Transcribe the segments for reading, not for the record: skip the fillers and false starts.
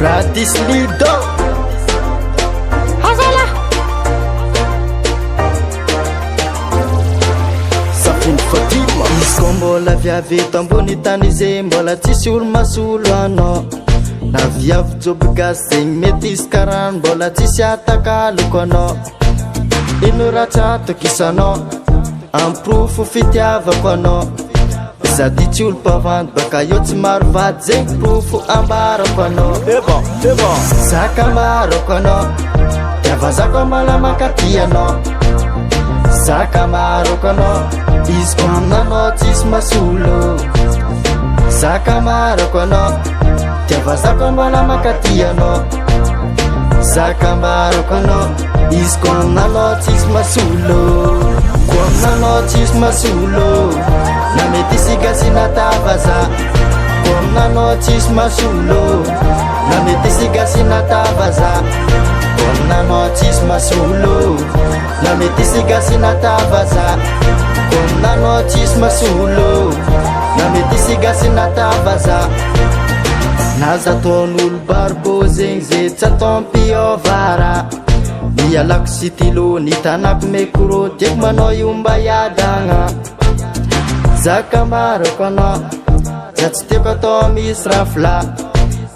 Pratis Lido Hazala Safin Fatima Isko mbola viavito ambony tany ize mbola tsisy olo masolo anao na viavy joby gasy zegny mety izy karano mbola tsisy atakaloko anao ino ratsy atokisanao amprofo fitiavako anao sady tsy olo mpavandy baka eo tsy maro vady zegny profo ambarako anao zaka marako anao tiavazako amalamakaty anao zaka marako anao izy ko aminanao tsisy masolo zaka marako anao tiavazako amalamakaty anao zaka marako anao izy ko aminanao tsisy masolo ko aminanao tsisy masolo na mety sigasi natavaza ko aminanao tsisy masolo na mety sigasi natavaza ko aminanao tsisy masolo na mety sigasi natavaza ko aminanao tsisy masolo na mety sigasi natavaza naza taon'olo barbo zegny ze tsy atompiovara mialako sitilo nitanako mekoro tiako manao io mba iadagna zaka marako anao za tsy tiako atao misy rafla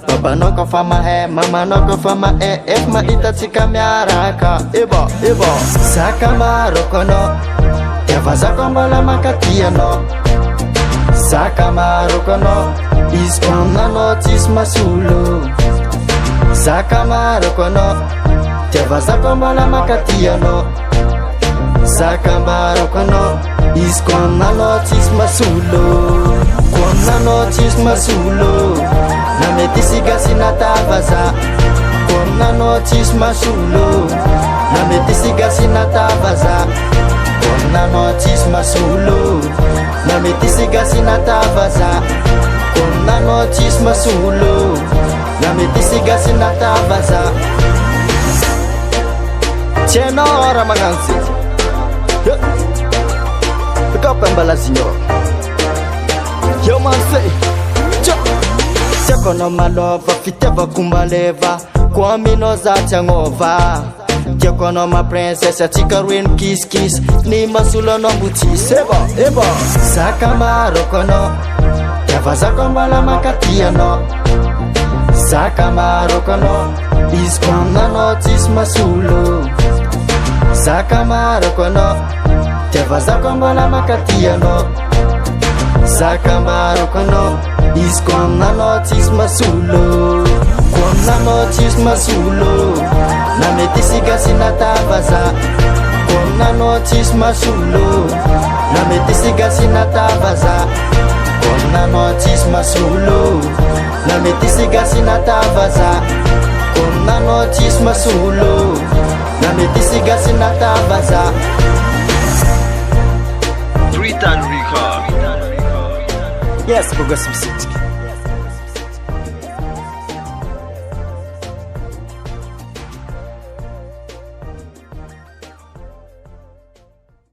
babanao kofa mahay mamanao kofa mahay efa mahitatsika miaraka eba zaka marako anao tiavazako ambalamakaty anao zaka marako anao izy ko aminanao tsisy masolo zaka marako anao tiavazako ambalamakaty anao zaka marako anao izy ko aminanao tsisy masolo ko aminanao tsisy masolo na mety sigasi natavaza ko aminanao tsisy masolo na mety sigasi natavaza ko aminanao tsisy masolo na mety sigasi natavaza ko aminanao tsisy masolo na mety sigasi natavaza tianao raha magnano zegny Kapa mbalazinyo Yo man say Tiako anao malova fitiavako maleva ko aminao za tsy agnova tiako anao ma princesse atsika roe ny kisikisy ny masolo anao mbo tsisy eba zaka marako anao tiavazako ambalamakaty anao zaka marako anao izy ko aminanao tsisy masolo zaka marako anao tiavazako ambalamakaty anao zaka marako anao izy ko aminanao tsisy masolo ko aminanao tsisy masolo na mety sigasi natavaza ko aminanao tsisy masolo na mety sigasi natavaza ko aminanao tsisy masolo na mety sigasi natavaza ko aminanao tsisy masolo na mety sigasi natavaza Record. Yes, progressive city.